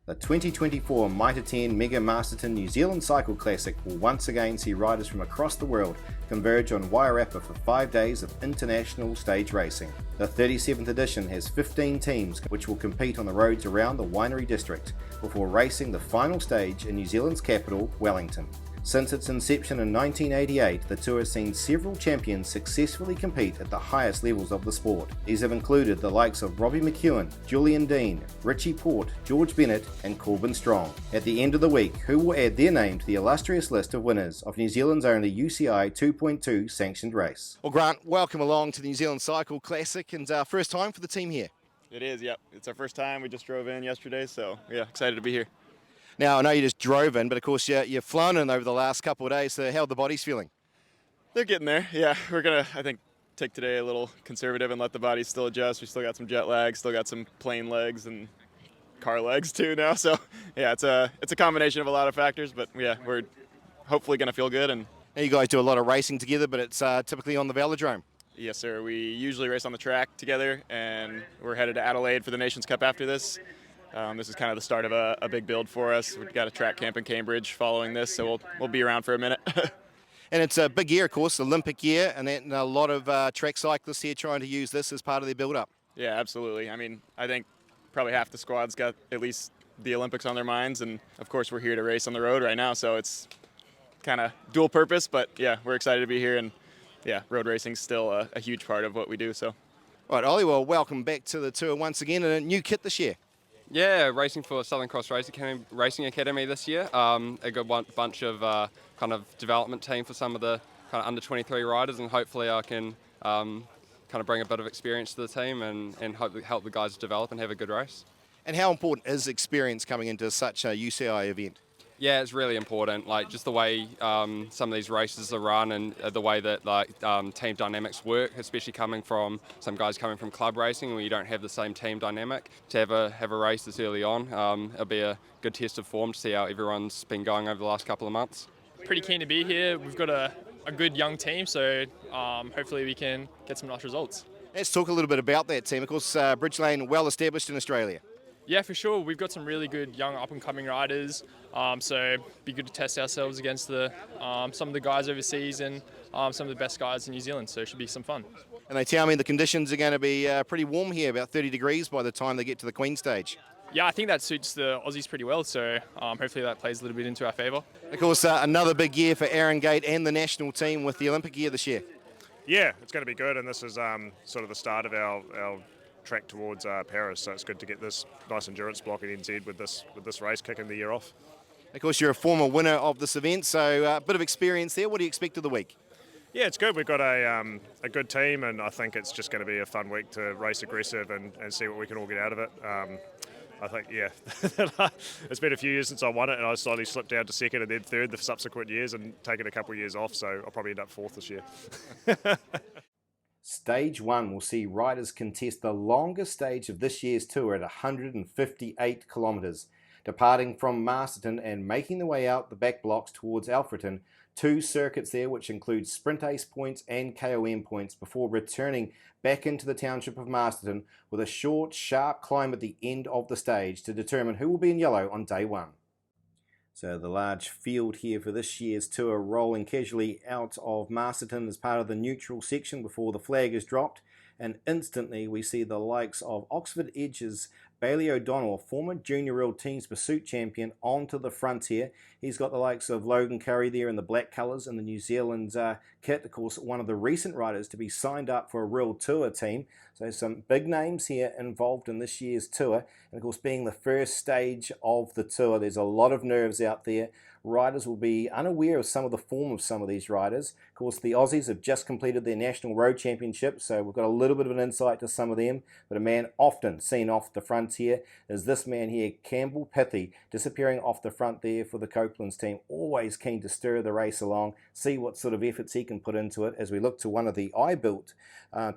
The 2024 Mitre 10 Mega Masterton New Zealand Cycle Classic will once again see riders from across the world converge on Wairarapa for 5 days of international stage racing. The 37th edition has 15 teams which will compete on the roads around the winery district before racing the final stage in New Zealand's capital, Wellington. Since its inception in 1988, the tour has seen several champions successfully compete at the highest levels of the sport. These have included the likes of Robbie McEwen, Julian Dean, Richie Port, George Bennett and Corbin Strong. At the end of the week, who will add their name to the illustrious list of winners of New Zealand's only UCI 2.2 sanctioned race? Well, Grant, welcome along to the New Zealand Cycle Classic, and first time for the team here. It is, yep. It's our first time. We just drove in yesterday, so yeah, excited to be here. Now, I know you just drove in, but of course you've flown in over the last couple of days, so how are the bodies feeling? They're getting there, yeah. We're going to, I think, take today a little conservative and let the bodies still adjust. We still got some jet lag, still got some plane legs and car legs too now. So, yeah, it's a combination of a lot of factors, but yeah, we're hopefully going to feel good. And now you guys do a lot of racing together, but it's typically on the velodrome. Yes, sir. We usually race on the track together, and we're headed to Adelaide for the Nations Cup after this. This is kind of the start of a big build for us. We've got a track camp in Cambridge following this, so we'll be around for a minute. And it's a big year, of course, Olympic year, and a lot of track cyclists here trying to use this as part of their build-up. Yeah, absolutely. I mean, I think probably half the squad's got at least the Olympics on their minds, and of course we're here to race on the road right now, so it's kind of dual purpose, but yeah, we're excited to be here, and yeah, road racing's still a huge part of what we do. So. All right, Ollie, well, welcome back to the tour once again, and a new kit this year. Yeah, racing for Southern Cross Racing Academy this year. A good bunch of kind of development team for some of the kind of under 23 riders, and hopefully I can kind of bring a bit of experience to the team and hopefully help the guys develop and have a good race. And how important is experience coming into such a UCI event? Yeah, it's really important. Like just the way some of these races are run and the way that team dynamics work, especially coming from some guys coming from club racing where you don't have the same team dynamic. To have a race this early on, it'll be a good test of form to see how everyone's been going over the last couple of months. Pretty keen to be here. We've got a good young team, so hopefully we can get some nice results. Let's talk a little bit about that team. Of course, Bridge Lane well established in Australia. Yeah, for sure. We've got some really good young up-and-coming riders, so it'd be good to test ourselves against some of the guys overseas and some of the best guys in New Zealand, so it should be some fun. And they tell me the conditions are going to be pretty warm here, about 30 degrees by the time they get to the Queen stage. Yeah, I think that suits the Aussies pretty well, so hopefully that plays a little bit into our favour. Of course, another big year for Aaron Gate and the national team with the Olympic year this year. Yeah, it's going to be good, and this is sort of the start of our track towards Paris, so it's good to get this nice endurance block at NZ with this race kicking the year off. Of course, you're a former winner of this event, so a bit of experience there. What do you expect of the week? Yeah, it's good. We've got a good team, and I think it's just going to be a fun week to race aggressive and see what we can all get out of it. I think, yeah, it's been a few years since I won it, and I slowly slipped down to second and then third the subsequent years and taken a couple of years off, so I'll probably end up fourth this year. Stage 1 will see riders contest the longest stage of this year's tour at 158 kilometres. Departing from Masterton and making the way out the back blocks towards Alfreton, 2 circuits there which include Sprint Ace points and KOM points before returning back into the township of Masterton with a short, sharp climb at the end of the stage to determine who will be in yellow on day 1. So the large field here for this year's tour rolling casually out of Masterton as part of the neutral section before the flag is dropped, and instantly we see the likes of Oxford Edge's Bailey O'Donnell, former Junior World Teams Pursuit champion, onto the front here. He's got the likes of Logan Curry there in the black colours in the New Zealand kit, of course one of the recent riders to be signed up for a World Tour team. So some big names here involved in this year's tour, and of course being the first stage of the tour, there's a lot of nerves out there. Riders will be unaware of some of the form of some of these riders. Of course, the Aussies have just completed their National Road Championship, so we've got a little bit of an insight to some of them. But a man often seen off the front here is this man here, Campbell Pithy, disappearing off the front there for the Couplands team. Always keen to stir the race along, see what sort of efforts he can put into it as we look to one of the I-Built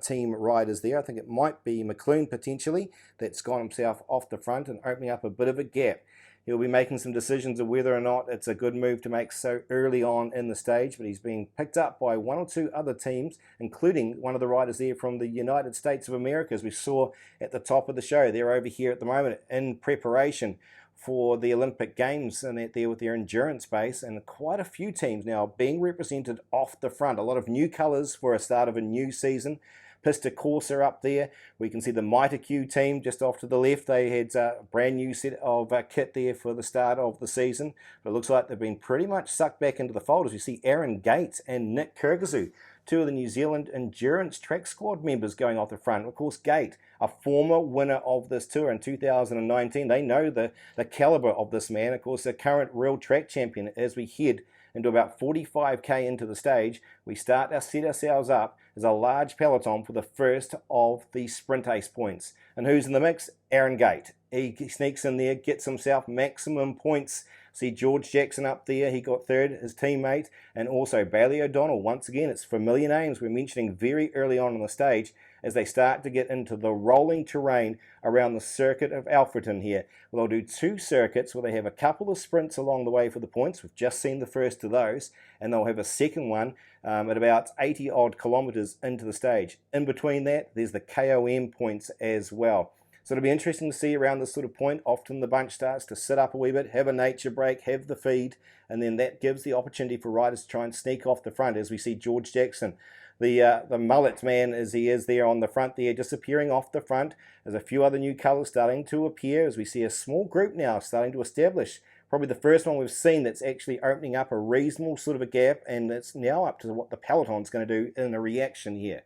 team riders there. I think it might be McLean potentially that's got himself off the front and opening up a bit of a gap. He'll be making some decisions of whether or not it's a good move to make so early on in the stage, but he's being picked up by 1 or 2 other teams, including one of the riders there from the United States of America, as we saw at the top of the show. They're over here at the moment in preparation for the Olympic Games and there with their endurance base, and quite a few teams now being represented off the front. A lot of new colours for a start of a new season. Pista Corsa up there. We can see the MitaQ team just off to the left. They had a brand new set of kit there for the start of the season. But it looks like they've been pretty much sucked back into the fold as you see Aaron Gates and Nick Kyrgyzou, two of the New Zealand Endurance Track Squad members going off the front. Of course, Gate, a former winner of this tour in 2019. They know the caliber of this man. Of course, the current real track champion. As we head into about 45k into the stage, we start to set ourselves up as a large peloton for the first of the sprint ace points. And who's in the mix? Aaron Gate. He sneaks in there, gets himself maximum points. See George Jackson up there, he got third, his teammate, and also Bailey O'Donnell. Once again, it's familiar names we're mentioning very early on the stage as they start to get into the rolling terrain around the circuit of Alfreton here. Well, they'll do two circuits where they have a couple of sprints along the way for the points. We've just seen the first of those, and they'll have a second one at about 80 odd kilometres into the stage. In between that, there's the KOM points as well. So it'll be interesting to see around this sort of point. Often the bunch starts to sit up a wee bit, have a nature break, have the feed, and then that gives the opportunity for riders to try and sneak off the front, as we see George Jackson, the mullet man as he is there on the front there, disappearing off the front. There's a few other new colours starting to appear as we see a small group now starting to establish. Probably the first one we've seen that's actually opening up a reasonable sort of a gap, and it's now up to what the peloton's going to do in a reaction here.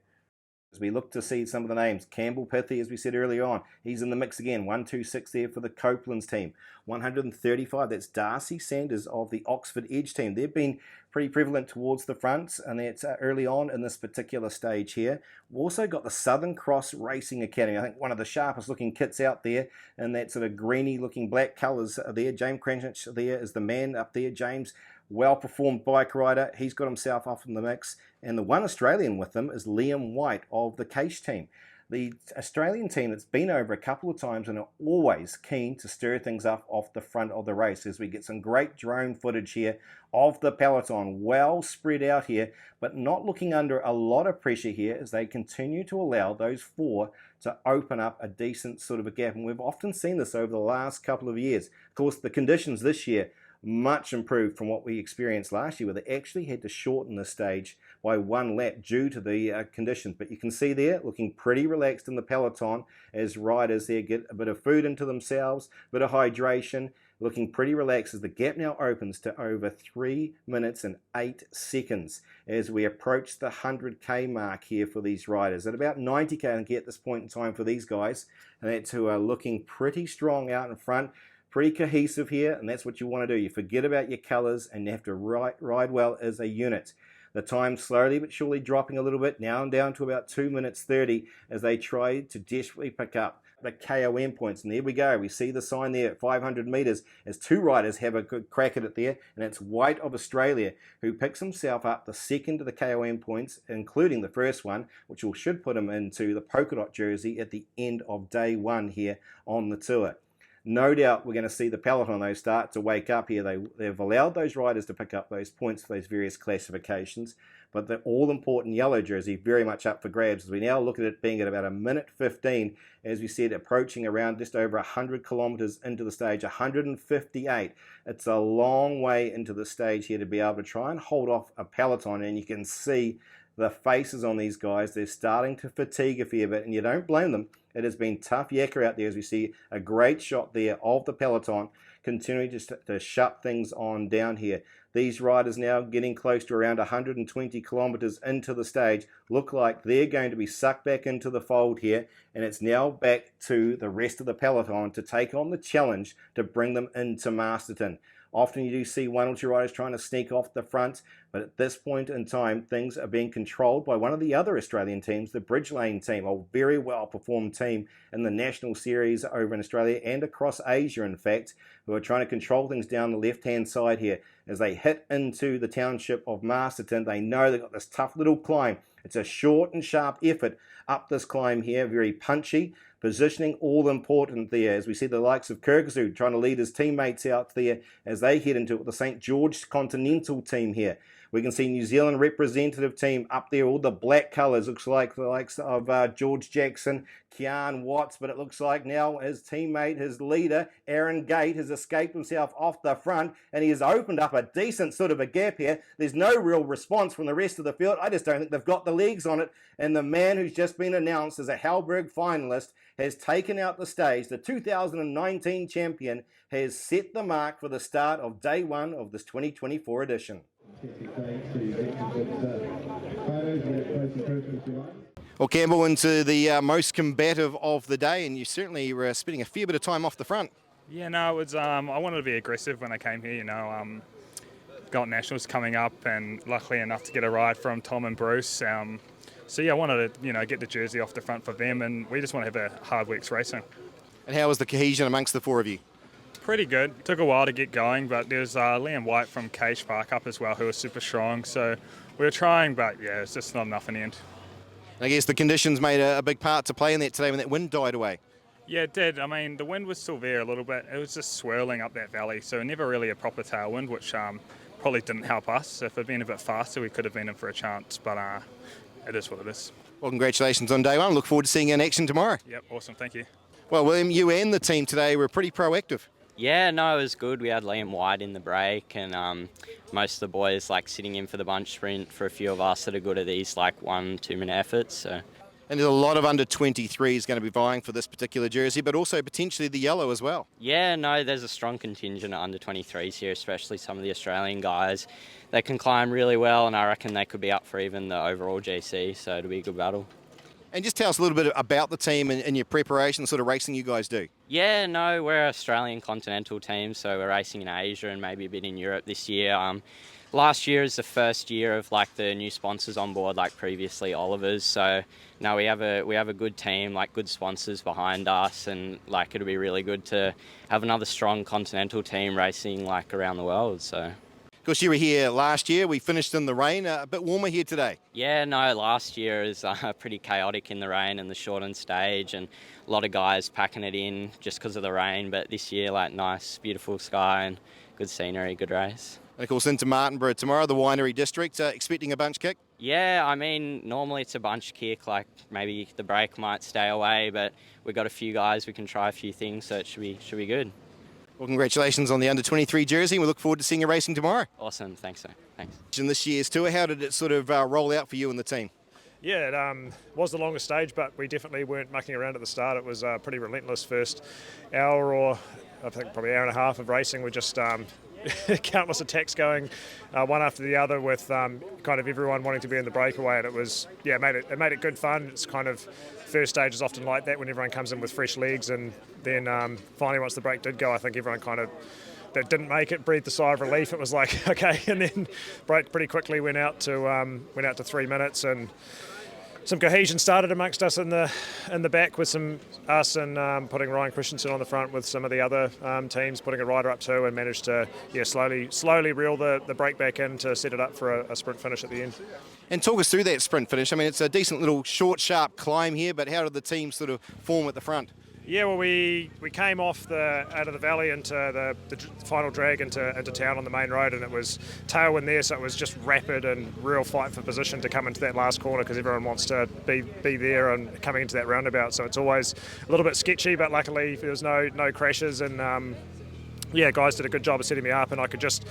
As we look to see some of the names, Campbell Pithy, as we said earlier on, he's in the mix again. 126 there for the Couplands team. 135, that's Darcy Sanders of the Oxford Edge team. They've been pretty prevalent towards the fronts, and that's early on in this particular stage here. We've also got the Southern Cross Racing Academy. I think one of the sharpest looking kits out there, and that sort of greeny looking black colours there. James Cranich there is the man up there. James, well-performed bike rider. He's got himself off in the mix. And the one Australian with them is Liam White of the Case team. The Australian team that's been over a couple of times and are always keen to stir things up off the front of the race, as we get some great drone footage here of the peloton, well spread out here, but not looking under a lot of pressure here as they continue to allow those four to open up a decent sort of a gap. And we've often seen this over the last couple of years. Of course, the conditions this year much improved from what we experienced last year, where they actually had to shorten the stage by one lap due to the conditions. But you can see there, looking pretty relaxed in the peloton as riders there get a bit of food into themselves, a bit of hydration, looking pretty relaxed as the gap now opens to over 3 minutes and 8 seconds as we approach the 100k mark here for these riders. At about 90k I think at this point in time for these guys, and that's who are looking pretty strong out in front. Pretty cohesive here, and that's what you want to do. You forget about your colours and you have to ride well as a unit. The time slowly but surely dropping a little bit, now down to about 2 minutes 30 as they try to desperately pick up the KOM points. And there we go. We see the sign there at 500 metres as two riders have a good crack at it there, and it's White of Australia who picks himself up the second of the KOM points, including the first one, which should put him into the polka dot jersey at the end of day one here on the tour. No doubt we're going to see the peloton, though, start to wake up here. They've allowed those riders to pick up those points for those various classifications, but the all-important yellow jersey very much up for grabs as we now look at it being at about 1:15, as we said, approaching around just over 100 kilometres into the stage, 158. It's a long way into the stage here to be able to try and hold off a peloton, and you can see the faces on these guys. They're starting to fatigue a fair bit, and you don't blame them. It has been tough yakka out there as we see a great shot there of the peloton continuing to shut things on down here. These riders now getting close to around 120 kilometres into the stage look like they're going to be sucked back into the fold here, and it's now back to the rest of the peloton to take on the challenge to bring them into Masterton. Often you do see one or two riders trying to sneak off the front, but at this point in time, things are being controlled by one of the other Australian teams, the Bridge Lane team, a very well-performed team in the National Series over in Australia and across Asia, in fact, who are trying to control things down the left-hand side here. As they hit into the township of Masterton, they know they've got this tough little climb. It's a short and sharp effort up this climb here, very punchy. Positioning all important there as we see the likes of Kyrgyzou trying to lead his teammates out there as they head into the St. George Continental team here. We can see New Zealand representative team up there, all the black colours. Looks like the likes of George Jackson, Keane Watts, but it looks like now his teammate, his leader, Aaron Gate, has escaped himself off the front, and he has opened up a decent sort of a gap here. There's no real response from the rest of the field. I just don't think they've got the legs on it, and the man who's just been announced as a Halberg finalist has taken out the stage. The 2019 champion has set the mark for the start of day one of this 2024 edition. Well, Campbell, into the most combative of the day, and you certainly were spending a fair bit of time off the front. Yeah, no, it was. I wanted to be aggressive when I came here. Got nationals coming up, and luckily enough to get a ride from Tom and Bruce. So yeah, I wanted to get the jersey off the front for them, and we just want to have a hard week's racing. And how was the cohesion amongst the four of you? Pretty good. Took a while to get going, but there's Liam White from Cage Park up as well, who was super strong. So we were trying, but yeah, it's just not enough in the end. And I guess the conditions made a big part to play in that today when that wind died away. Yeah, it did. I mean, the wind was still there a little bit. It was just swirling up that valley, so never really a proper tailwind, which probably didn't help us. If it had been a bit faster, we could have been in for a chance, but it is what it is. Well, congratulations on day one. Look forward to seeing you in action tomorrow. Yep, awesome. Thank you. Well, William, you and the team today were pretty proactive. Yeah, no, it was good. We had Liam White in the break, and most of the boys sitting in for the bunch sprint for a few of us that are good at these 1-2 minute efforts. So. And there's a lot of under 23s going to be vying for this particular jersey, but also potentially the yellow as well. Yeah, no, there's a strong contingent of under 23s here, especially some of the Australian guys. They can climb really well, and I reckon they could be up for even the overall GC, so it'll be a good battle. And just tell us a little bit about the team and your preparation, the sort of racing you guys do. Yeah, no, we're an Australian continental team, so we're racing in Asia and maybe a bit in Europe this year. Last year is the first year of the new sponsors on board, previously Oliver's. So no, we have a good team, good sponsors behind us, and it'll be really good to have another strong continental team racing around the world. So. Of course, you were here last year. We finished in the rain. A bit warmer here today. Yeah, no, last year is pretty chaotic in the rain and the shortened stage, and a lot of guys packing it in just because of the rain. But this year, nice, beautiful sky and good scenery, good race. And of course, into Martinborough tomorrow, the winery district. Expecting a bunch kick? Yeah, I mean, normally it's a bunch kick. Maybe the break might stay away, but we've got a few guys. We can try a few things, so it should be good. Well, congratulations on the under-23 jersey. We look forward to seeing you racing tomorrow. Awesome. Thanks, sir. Thanks. In this year's tour, how did it sort of roll out for you and the team? Yeah, it was the longest stage, but we definitely weren't mucking around at the start. It was a pretty relentless first hour, or I think probably hour and a half of racing. We just countless attacks going one after the other, with kind of everyone wanting to be in the breakaway, and it was it made it good fun. It's kind of first stage is often like that when everyone comes in with fresh legs, and then finally once the break did go, I think everyone kind of that didn't make it breathed a sigh of relief. It was like okay, and then break pretty quickly went out to 3 minutes, and some cohesion started amongst us in the back with us and putting Ryan Christensen on the front with some of the other teams putting a rider up too, and managed to slowly reel the break back in to set it up for a sprint finish at the end. And talk us through that sprint finish. I mean, it's a decent little short, sharp climb here, but how did the team sort of form at the front? Yeah, well, we came off out of the valley into the final drag into town on the main road, and it was tailwind there, so it was just rapid and real fight for position to come into that last corner, because everyone wants to be there and coming into that roundabout. So it's always a little bit sketchy, but luckily there was no crashes, and guys did a good job of setting me up, and I just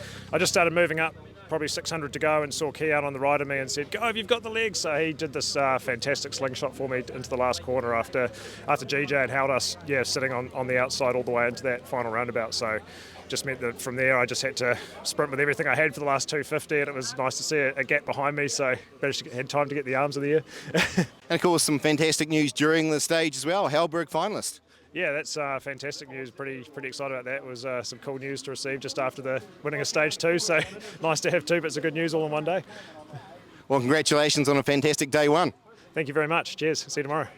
started moving up. Probably 600 to go, and saw Keane on the right of me and said, "Go, you've got the legs." So he did this fantastic slingshot for me into the last corner after GJ had held us, sitting on the outside all the way into that final roundabout. So just meant that from there I just had to sprint with everything I had for the last 250, and it was nice to see a gap behind me, so had time to get the arms of the air. And of course, some fantastic news during the stage as well. Halberg finalist. Yeah, that's fantastic news. Pretty excited about that. It was some cool news to receive just after the winning of stage 2. So nice to have 2 bits of good news all in one day. Well, congratulations on a fantastic day 1. Thank you very much. Cheers. See you tomorrow.